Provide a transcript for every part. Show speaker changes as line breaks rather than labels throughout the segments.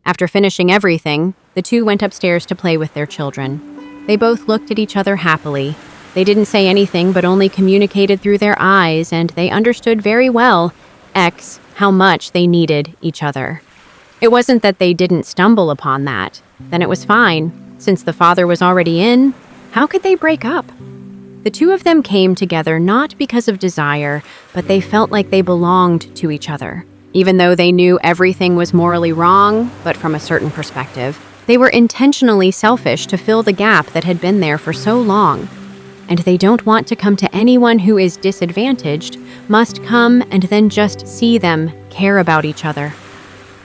After finishing everything, the two went upstairs to play with their children. They both looked at each other happily. They didn't say anything but only communicated through their eyes, and they understood very well, how much they needed each other. It wasn't that they didn't stumble upon that. Then it was fine. Since the father was already in, how could they break up? The two of them came together not because of desire, but they felt like they belonged to each other. Even though they knew everything was morally wrong, but from a certain perspective, they were intentionally selfish to fill the gap that had been there for so long. And they don't want to come to anyone who is disadvantaged, must come and then just see them care about each other.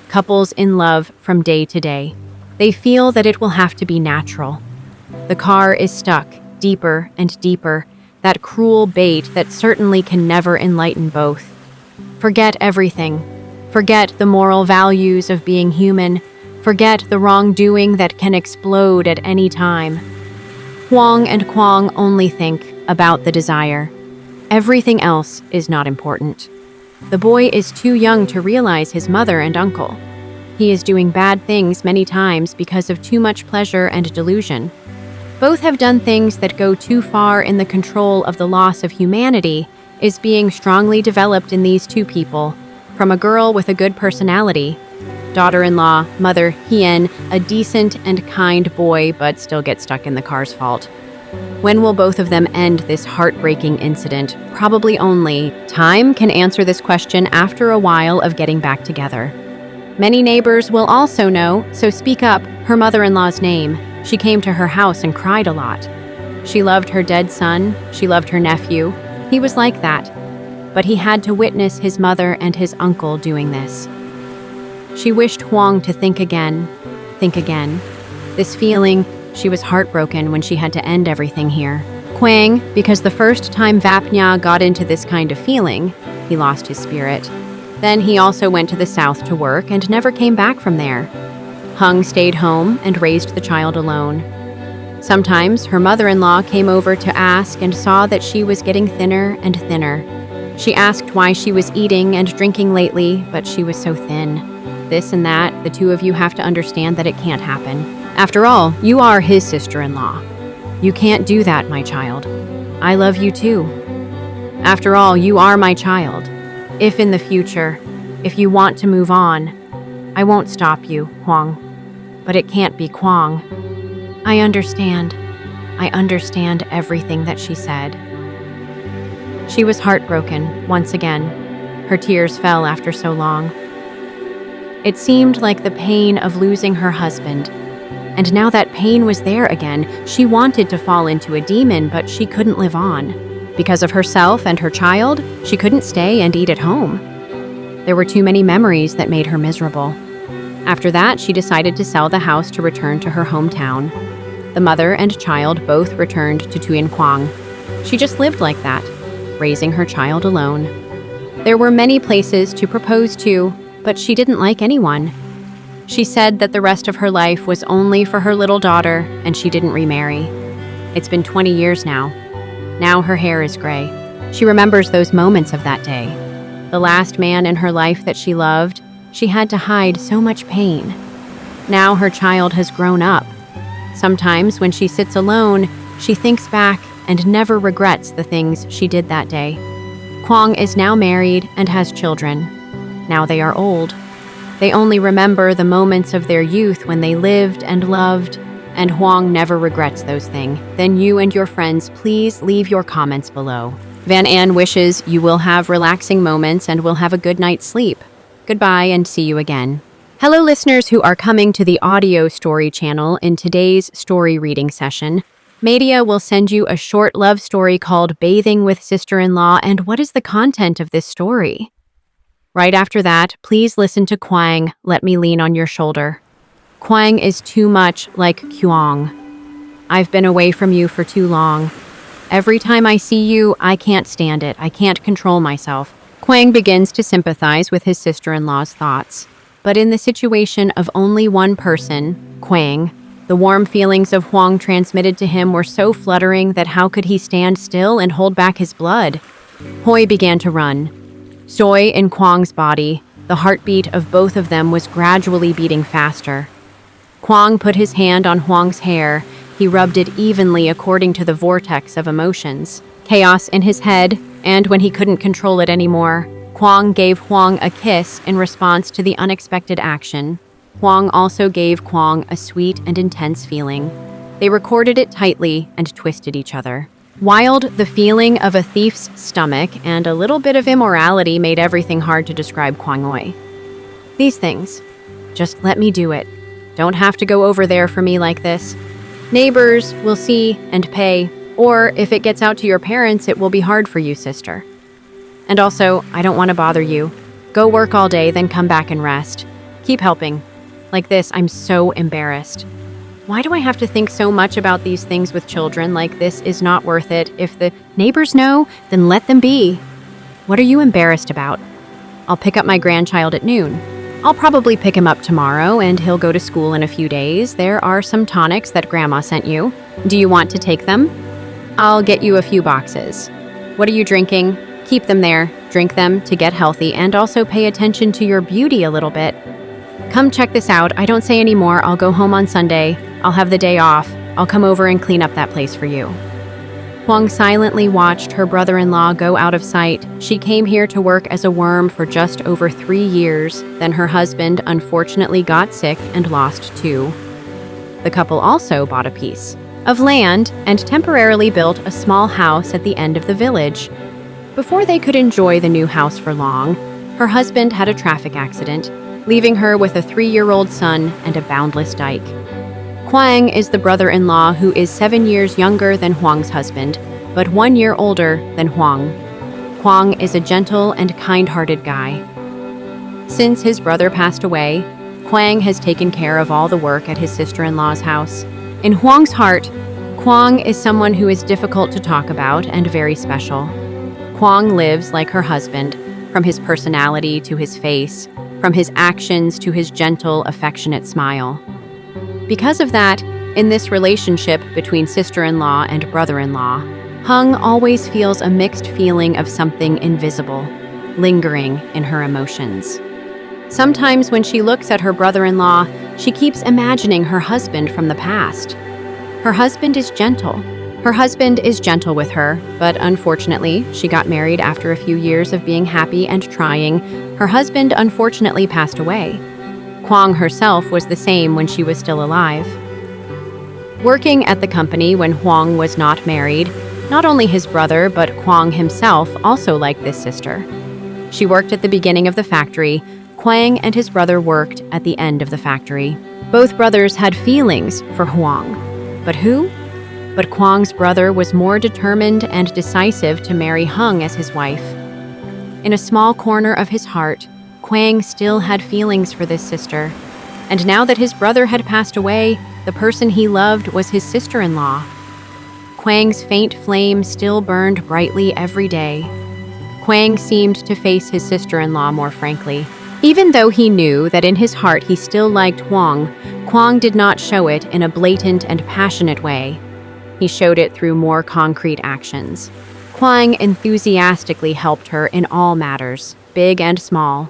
Couples in love from day to day. They feel that it will have to be natural. The car is stuck deeper and deeper, that cruel bait that certainly can never enlighten both. Forget everything. Forget the moral values of being human. Forget the wrongdoing that can explode at any time. Huang and Kwang only think about the desire. Everything else is not important. The boy is too young to realize his mother and uncle. He is doing bad things many times because of too much pleasure and delusion. Both have done things that go too far in the control of the loss of humanity is being strongly developed in these two people, from a girl with a good personality, daughter-in-law, mother Hien, a decent and kind boy but still gets stuck in the car's fault. When will both of them end this heartbreaking incident? Probably only time can answer this question after a while of getting back together. Many neighbors will also know, so speak up her mother-in-law's name. She came to her house and cried a lot. She loved her dead son, she loved her nephew. He was like that, but he had to witness his mother and his uncle doing this. She wished Huang to think again. This feeling, she was heartbroken when she had to end everything here. Kwang, because the first time Vapnya got into this kind of feeling, he lost his spirit. Then he also went to the south to work and never came back from there. Hung stayed home and raised the child alone. Sometimes her mother-in-law came over to ask and saw that she was getting thinner and thinner. She asked why she was eating and drinking lately, but she was so thin. This and that, the two of you have to understand that it can't happen. After all, you are his sister-in-law. You can't do that, my child. I love you too. After all, you are my child. If in the future, if you want to move on, I won't stop you, Huang. But it can't be Kwang. I understand. I understand everything that she said. She was heartbroken, once again. Her tears fell after so long. It seemed like the pain of losing her husband. And now that pain was there again, she wanted to fall into a demon, but she couldn't live on. Because of herself and her child, she couldn't stay and eat at home. There were too many memories that made her miserable. After that, she decided to sell the house to return to her hometown. The mother and child both returned to Tuyen Kwang. She just lived like that, raising her child alone. There were many places to propose to, but she didn't like anyone. She said that the rest of her life was only for her little daughter, and she didn't remarry. It's been 20 years now. Now her hair is gray. She remembers those moments of that day. The last man in her life that she loved, she had to hide so much pain. Now her child has grown up. Sometimes when she sits alone, she thinks back and never regrets the things she did that day. Kwang is now married and has children. Now they are old. They only remember the moments of their youth when they lived and loved, and Huang never regrets those things. Then you and your friends, please leave your comments below. Van An wishes you will have relaxing moments and will have a good night's sleep. Goodbye and see you again. Hello listeners who are coming to the audio story channel in today's story reading session. Media will send you a short love story called Bathing with Sister-in-Law, and what is the content of this story? Right after that, please listen to Kwang, Let Me Lean on Your Shoulder. Kwang is too much like Kyung. I've been away from you for too long. Every time I see you, I can't stand it. I can't control myself. Kwang begins to sympathize with his sister-in-law's thoughts. But in the situation of only one person, Kwang, the warm feelings of Huang transmitted to him were so fluttering that how could he stand still and hold back his blood? Hoi began to run. Soy in Kwang's body, The heartbeat of both of them was gradually beating faster. Kwang put his hand on Huang's hair. He rubbed it evenly according to the vortex of emotions. Chaos in his head, and when he couldn't control it anymore, Kwang gave Huang a kiss in response to the unexpected action. Huang also gave Kwang a sweet and intense feeling. They recorded it tightly and twisted each other. Wild, the feeling of a thief's stomach and a little bit of immorality made everything hard to describe Kwang Oi. These things. Just let me do it. Don't have to go over there for me like this. Neighbors will see and pay, or if it gets out to your parents, it will be hard for you, sister. And also, I don't want to bother you. Go work all day, then come back and rest. Keep helping. Like this, I'm so embarrassed. Why do I have to think so much about these things with children? Like this is not worth it. If the neighbors know, then let them be. What are you embarrassed about? I'll pick up my grandchild at noon. I'll probably pick him up tomorrow, and he'll go to school in a few days. There are some tonics that Grandma sent you. Do you want to take them? I'll get you a few boxes. What are you drinking? Keep them there. Drink them to get healthy, and also pay attention to your beauty a little bit. Come check this out. I don't say any more. I'll go home on Sunday. I'll have the day off. I'll come over and clean up that place for you. Huang silently watched her brother-in-law go out of sight. She came here to work as a worm for just over 3 years. Then her husband unfortunately got sick and lost too. The couple also bought a piece of land and temporarily built a small house at the end of the village. Before they could enjoy the new house for long, her husband had a traffic accident, leaving her with a 3-year-old son and a boundless dike. Kwang is the brother-in-law who is 7 years younger than Huang's husband, but 1 year older than Huang. Kwang is a gentle and kind-hearted guy. Since his brother passed away, Kwang has taken care of all the work at his sister-in-law's house. In Huang's heart, Kwang is someone who is difficult to talk about and very special. Kwang lives like her husband, from his personality to his face, from his actions to his gentle, affectionate smile. Because of that, in this relationship between sister-in-law and brother-in-law, Hung always feels a mixed feeling of something invisible, lingering in her emotions. Sometimes when she looks at her brother-in-law, she keeps imagining her husband from the past. Her husband is gentle. Her husband is gentle with her, but unfortunately, she got married after a few years of being happy and trying. Her husband unfortunately passed away. Kwang herself was the same when she was still alive. Working at the company when Huang was not married, not only his brother but Kwang himself also liked this sister. She worked at the beginning of the factory. Kwang and his brother worked at the end of the factory. Both brothers had feelings for Huang. But who? But Kwang's brother was more determined and decisive to marry Hung as his wife. In a small corner of his heart, Kwang still had feelings for this sister, and now that his brother had passed away, the person he loved was his sister-in-law. Kwang's faint flame still burned brightly every day. Kwang seemed to face his sister-in-law more frankly. Even though he knew that in his heart he still liked Huang, Kwang did not show it in a blatant and passionate way. He showed it through more concrete actions. Kwang enthusiastically helped her in all matters, big and small.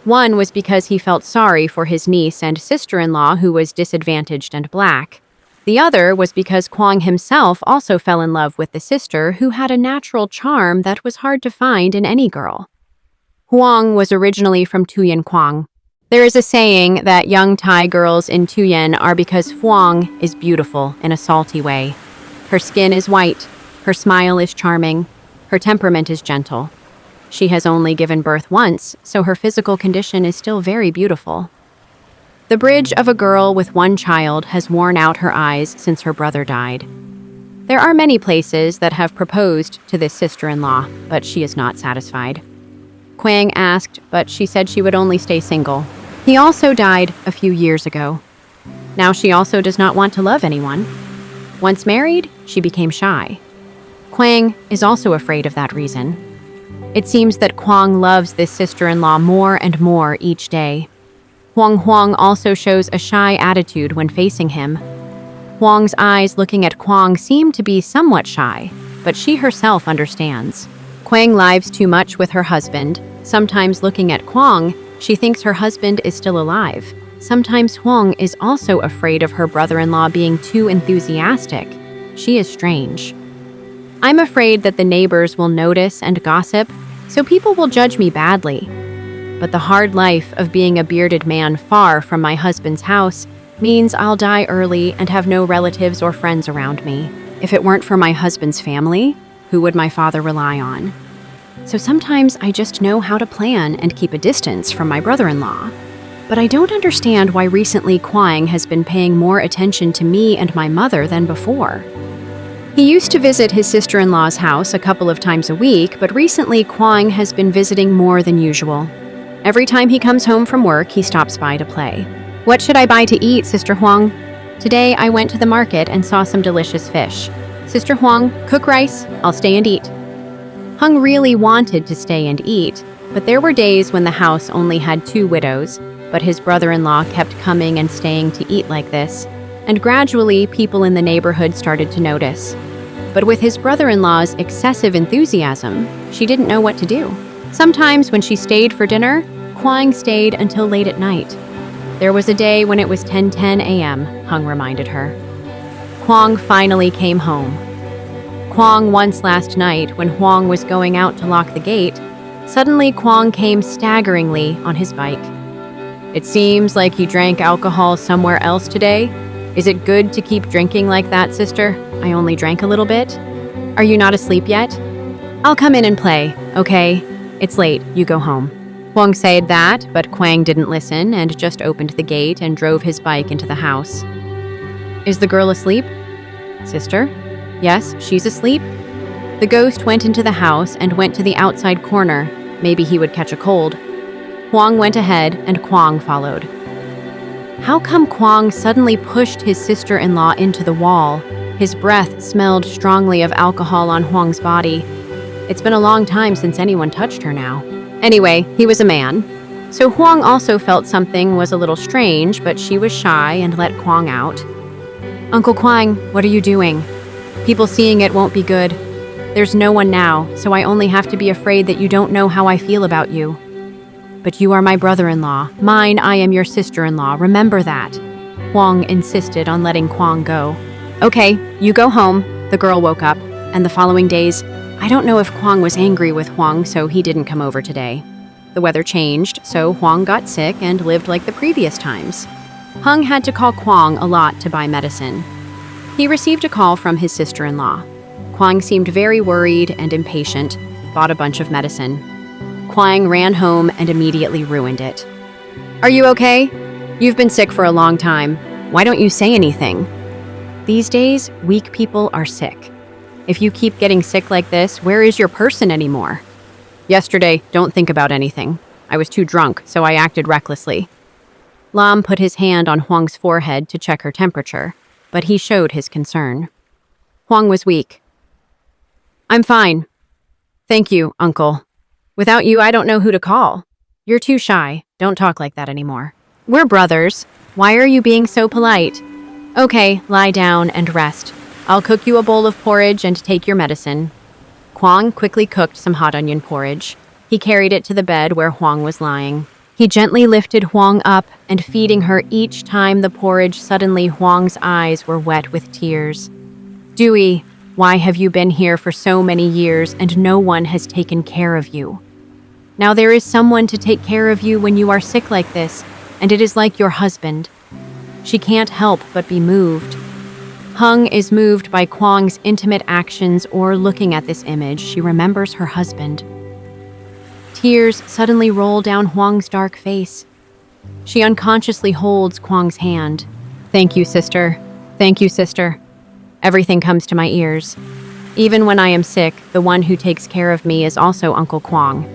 One was because he felt sorry for his niece and sister-in-law who was disadvantaged and black. The other was because Kwang himself also fell in love with the sister who had a natural charm that was hard to find in any girl. Huang was originally from Tuyen Kwang. There is a saying that young Thai girls in Tuyen are because Huang is beautiful in a salty way. Her skin is white, her smile is charming, her temperament is gentle. She has only given birth once, so her physical condition is still very beautiful. The bridge of a girl with one child has worn out her eyes since her brother died. There are many places that have proposed to this sister-in-law, but she is not satisfied. Kwang asked, but she said she would only stay single. He also died a few years ago. Now she also does not want to love anyone. Once married, she became shy. Kwang is also afraid of that reason. It seems that Kwang loves this sister-in-law more and more each day. Huang also shows a shy attitude when facing him. Huang's eyes looking at Kwang seem to be somewhat shy, but she herself understands. Kwang lives too much with her husband. Sometimes looking at Kwang, She thinks her husband is still alive. Sometimes Huang is also afraid of her brother-in-law being too enthusiastic. She is strange. I'm afraid that the neighbors will notice and gossip, so people will judge me badly. But the hard life of being a bearded man far from my husband's house means I'll die early and have no relatives or friends around me. If it weren't for my husband's family, who would my father rely on? So sometimes I just know how to plan and keep a distance from my brother-in-law. But I don't understand why recently Kwang has been paying more attention to me and my mother than before. He used to visit his sister-in-law's house a couple of times a week, but recently Kwang has been visiting more than usual. Every time he comes home from work, he stops by to play. What should I buy to eat, Sister Huang? Today I went to the market and saw some delicious fish. Sister Huang, cook rice, I'll stay and eat. Hung really wanted to stay and eat, but there were days when the house only had 2 widows, but his brother-in-law kept coming and staying to eat like this, and gradually people in the neighborhood started to notice. But with his brother-in-law's excessive enthusiasm, she didn't know what to do. Sometimes when she stayed for dinner, Kwang stayed until late at night. There was a day when it was 10:10 a.m., Hung reminded her. Kwang finally came home. Kwang once last night, when Huang was going out to lock the gate, suddenly Kwang came staggeringly on his bike. It seems like you drank alcohol somewhere else today. Is it good to keep drinking like that, sister? I only drank a little bit. Are you not asleep yet? I'll come in and play, okay? It's late, you go home. Huang said that, but Kwang didn't listen and just opened the gate and drove his bike into the house. Is the girl asleep? Sister? Yes, she's asleep. The ghost went into the house and went to the outside corner. Maybe he would catch a cold. Huang went ahead and Kwang followed. How come Kwang suddenly pushed his sister-in-law into the wall? His breath smelled strongly of alcohol on Huang's body. It's been a long time since anyone touched her now. Anyway, he was a man. So Huang also felt something was a little strange, but she was shy and let Kwang out. Uncle Kwang, what are you doing? People seeing it won't be good. There's no one now, so I only have to be afraid that you don't know how I feel about you. But you are my brother-in-law. Mine, I am your sister-in-law. Remember that. Huang insisted on letting Kwang go. Okay, you go home. The girl woke up, and the following days, I don't know if Kwang was angry with Huang, so he didn't come over today. The weather changed, so Huang got sick and lived like the previous times. Hung had to call Kwang a lot to buy medicine. He received a call from his sister-in-law. Kwang seemed very worried and impatient, bought a bunch of medicine. Kwang ran home and immediately ruined it. Are you okay? You've been sick for a long time. Why don't you say anything? These days, weak people are sick. If you keep getting sick like this, where is your person anymore? Yesterday, don't think about anything. I was too drunk, so I acted recklessly. Lam put his hand on Huang's forehead to check her temperature, but he showed his concern. Huang was weak. I'm fine. Thank you, Uncle. Without you, I don't know who to call. You're too shy. Don't talk like that anymore. We're brothers. Why are you being so polite? Okay, lie down and rest. I'll cook you a bowl of porridge and take your medicine. Kwang quickly cooked some hot onion porridge. He carried it to the bed where Huang was lying. He gently lifted Huang up and feeding her each time the porridge. Suddenly Huang's eyes were wet with tears. Dewey, why have you been here for so many years and no one has taken care of you? Now there is someone to take care of you when you are sick like this, and it is like your husband. She can't help but be moved. Hung is moved by Kwang's intimate actions, or looking at this image, she remembers her husband. Tears suddenly roll down Huang's dark face. She unconsciously holds Kwang's hand. Thank you, sister. Thank you, sister. Everything comes to my ears. Even when I am sick, the one who takes care of me is also Uncle Kwang.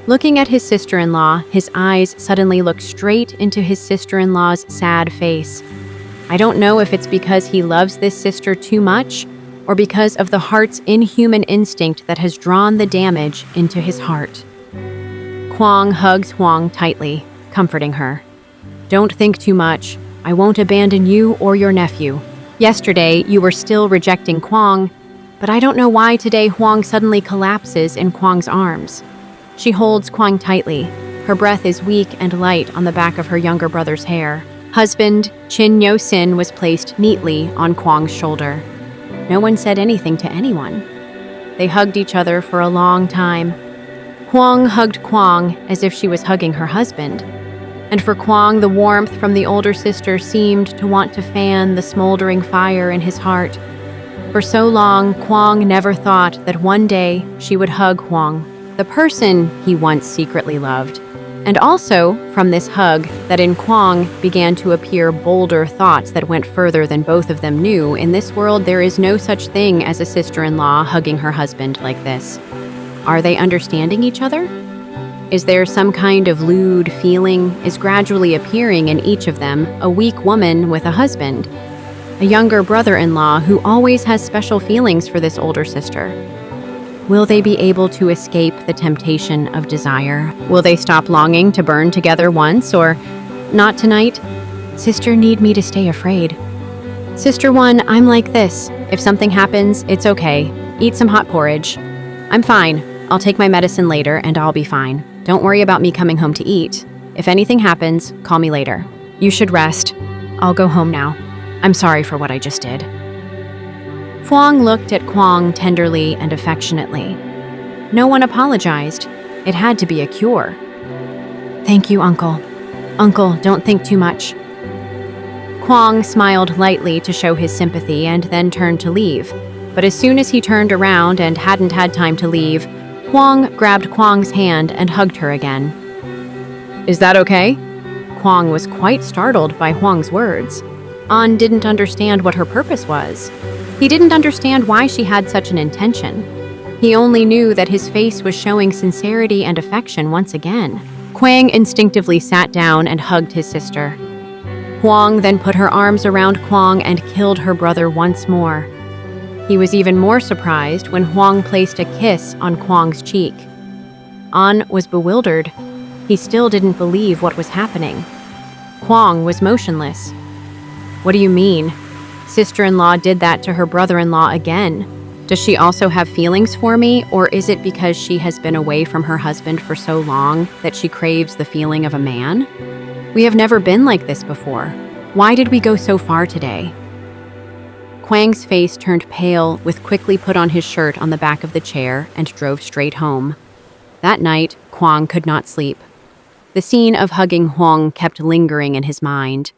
Looking at his sister-in-law, his eyes suddenly look straight into his sister-in-law's sad face. I don't know if it's because he loves this sister too much, or because of the heart's inhuman instinct that has drawn the damage into his heart. Kwang hugs Huang tightly, comforting her. Don't think too much. I won't abandon you or your nephew. Yesterday, you were still rejecting Kwang, but I don't know why today Huang suddenly collapses in Kwang's arms. She holds Kwang tightly. Her breath is weak and light on the back of her younger brother's hair. Husband Chin Yo-sin was placed neatly on Kwang's shoulder. No one said anything to anyone. They hugged each other for a long time. Hwang hugged Kwang as if she was hugging her husband. And for Kwang, the warmth from the older sister seemed to want to fan the smoldering fire in his heart. For so long, Kwang never thought that one day she would hug Hwang, the person he once secretly loved. And also, from this hug, that in Kwang began to appear bolder thoughts that went further than both of them knew. In this world, there is no such thing as a sister-in-law hugging her husband like this. Are they understanding each other? Is there some kind of lewd feeling is gradually appearing in each of them, a weak woman with a husband, a younger brother-in-law who always has special feelings for this older sister? Will they be able to escape the temptation of desire? Will they stop longing to burn together once, or not tonight? Sister need me to stay afraid. Sister one, I'm like this. If something happens, it's okay. Eat some hot porridge. I'm fine. I'll take my medicine later and I'll be fine. Don't worry about me coming home to eat. If anything happens, call me later. You should rest. I'll go home now. I'm sorry for what I just did. Hwang looked at Kwang tenderly and affectionately. No one apologized. It had to be a cure. Thank you, Uncle. Uncle, don't think too much. Kwang smiled lightly to show his sympathy and then turned to leave. But as soon as he turned around and hadn't had time to leave, Hwang grabbed Kwang's hand and hugged her again. Is that okay? Kwang was quite startled by Hwang's words. An didn't understand what her purpose was. He didn't understand why she had such an intention. He only knew that his face was showing sincerity and affection once again. Kwang instinctively sat down and hugged his sister. Hwang then put her arms around Kwang and killed her brother once more. He was even more surprised when Hwang placed a kiss on Kwang's cheek. An was bewildered. He still didn't believe what was happening. Kwang was motionless. What do you mean? Sister-in-law did that to her brother-in-law again. Does she also have feelings for me, or is it because she has been away from her husband for so long that she craves the feeling of a man? We have never been like this before. Why did we go so far today? Kwang's face turned pale, with quickly put on his shirt on the back of the chair and drove straight home. That night, Kwang could not sleep. The scene of hugging Hwang kept lingering in his mind.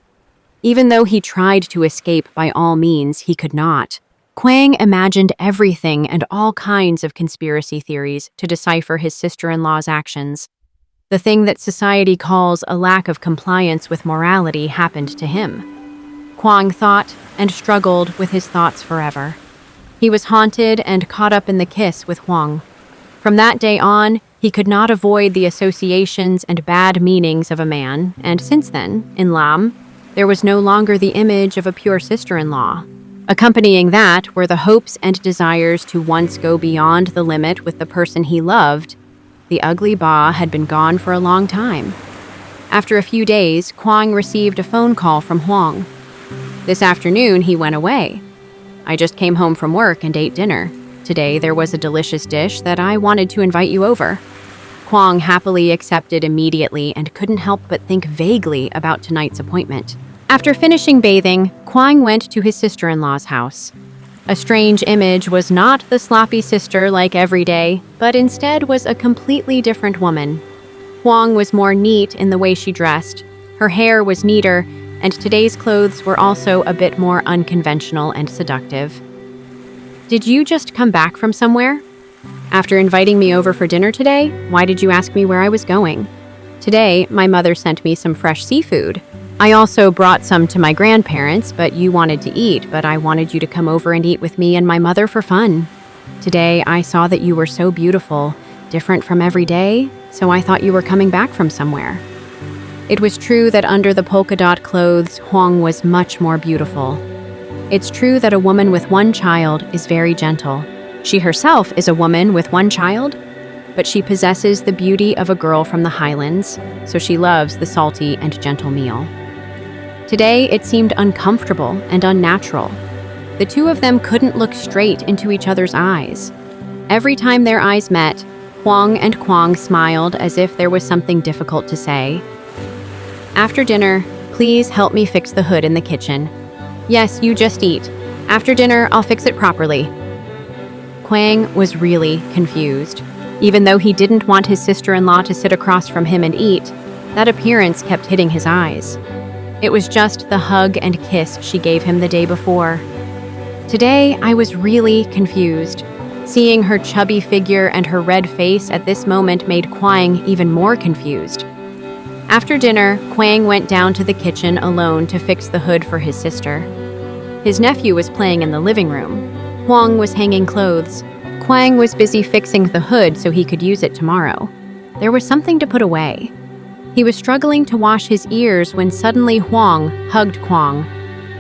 Even though he tried to escape by all means, he could not. Kwang imagined everything and all kinds of conspiracy theories to decipher his sister-in-law's actions. The thing that society calls a lack of compliance with morality happened to him. Kwang thought and struggled with his thoughts forever. He was haunted and caught up in the kiss with Hwang. From that day on, he could not avoid the associations and bad meanings of a man, and since then, in Lam, there was no longer the image of a pure sister-in-law. Accompanying that were the hopes and desires to once go beyond the limit with the person he loved. The ugly Ba had been gone for a long time. After a few days, Kwang received a phone call from Hwang. This afternoon, he went away. I just came home from work and ate dinner. Today, there was a delicious dish that I wanted to invite you over. Kwang happily accepted immediately and couldn't help but think vaguely about tonight's appointment. After finishing bathing, Kwang went to his sister-in-law's house. A strange image was not the sloppy sister like every day, but instead was a completely different woman. Hwang was more neat in the way she dressed. Her hair was neater, and today's clothes were also a bit more unconventional and seductive. Did you just come back from somewhere? After inviting me over for dinner today, why did you ask me where I was going? Today, my mother sent me some fresh seafood. I also brought some to my grandparents, but you wanted to eat, but I wanted you to come over and eat with me and my mother for fun. Today, I saw that you were so beautiful, different from every day, so I thought you were coming back from somewhere. It was true that under the polka dot clothes, Hwang was much more beautiful. It's true that a woman with one child is very gentle. She herself is a woman with one child, but she possesses the beauty of a girl from the Highlands, so she loves the salty and gentle meal. Today, it seemed uncomfortable and unnatural. The two of them couldn't look straight into each other's eyes. Every time their eyes met, Huang and Kwang smiled as if there was something difficult to say. After dinner, please help me fix the hood in the kitchen. Yes, you just eat. After dinner, I'll fix it properly. Kwang was really confused. Even though he didn't want his sister-in-law to sit across from him and eat, that appearance kept hitting his eyes. It was just the hug and kiss she gave him the day before. Today, I was really confused. Seeing her chubby figure and her red face at this moment made Kwang even more confused. After dinner, Kwang went down to the kitchen alone to fix the hood for his sister. His nephew was playing in the living room. Huang was hanging clothes. Kwang was busy fixing the hood so he could use it tomorrow. There was something to put away. He was struggling to wash his ears when suddenly Huang hugged Kwang.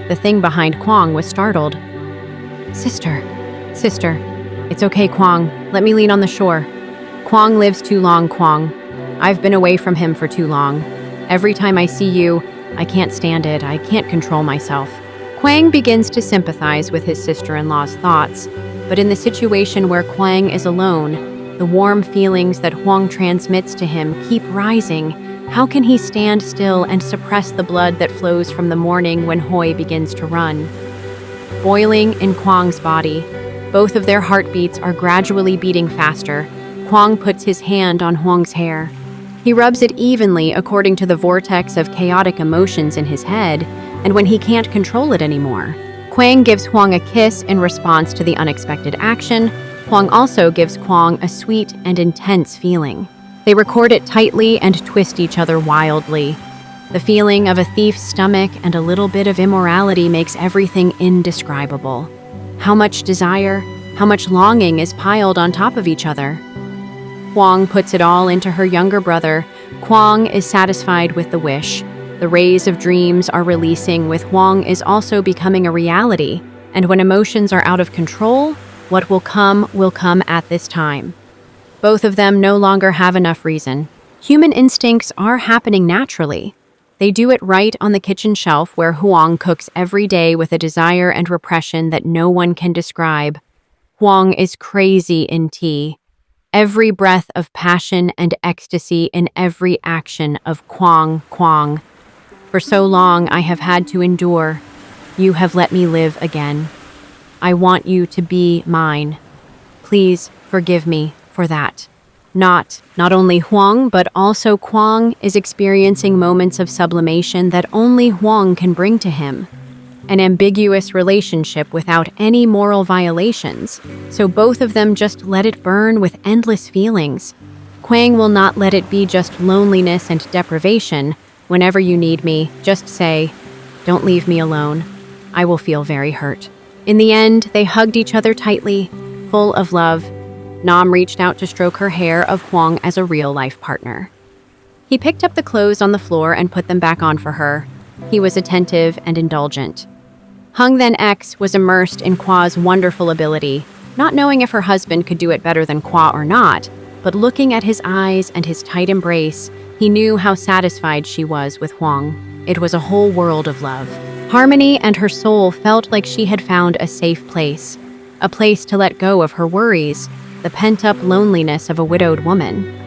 The thing behind Kwang was startled. Sister. It's okay, Kwang. Let me lean on the shore. Kwang lives too long, Kwang. I've been away from him for too long. Every time I see you, I can't stand it. I can't control myself. Kwang begins to sympathize with his sister-in-law's thoughts, but in the situation where Kwang is alone, the warm feelings that Huang transmits to him keep rising. How can he stand still and suppress the blood that flows from the morning when Hoi begins to run? Boiling in Kwang's body, both of their heartbeats are gradually beating faster. Kwang puts his hand on Huang's hair. He rubs it evenly according to the vortex of chaotic emotions in his head, and when he can't control it anymore. Kwang gives Huang a kiss in response to the unexpected action. Huang also gives Kwang a sweet and intense feeling. They record it tightly and twist each other wildly. The feeling of a thief's stomach and a little bit of immorality makes everything indescribable. How much desire, how much longing is piled on top of each other. Huang puts it all into her younger brother. Kwang is satisfied with the wish. The rays of dreams are releasing, with Huang is also becoming a reality. And when emotions are out of control, what will come at this time. Both of them no longer have enough reason. Human instincts are happening naturally. They do it right on the kitchen shelf where Huang cooks every day with a desire and repression that no one can describe. Huang is crazy in tea. Every breath of passion and ecstasy in every action of Kwang. For so long I have had to endure. You have let me live again. I want you to be mine. Please forgive me for that. Not only Huang, but also Kwang is experiencing moments of sublimation that only Huang can bring to him. An ambiguous relationship without any moral violations, so both of them just let it burn with endless feelings. Kwang will not let it be just loneliness and deprivation. Whenever you need me, just say, "Don't leave me alone." I will feel very hurt. In the end, they hugged each other tightly, full of love. Nam reached out to stroke her hair of Huang as a real-life partner. He picked up the clothes on the floor and put them back on for her. He was attentive and indulgent. Hung Then X was immersed in Kwa's wonderful ability, not knowing if her husband could do it better than Kwa or not, but looking at his eyes and his tight embrace, he knew how satisfied she was with Huang. It was a whole world of love. Harmony and her soul felt like she had found a safe place, a place to let go of her worries, the pent-up loneliness of a widowed woman.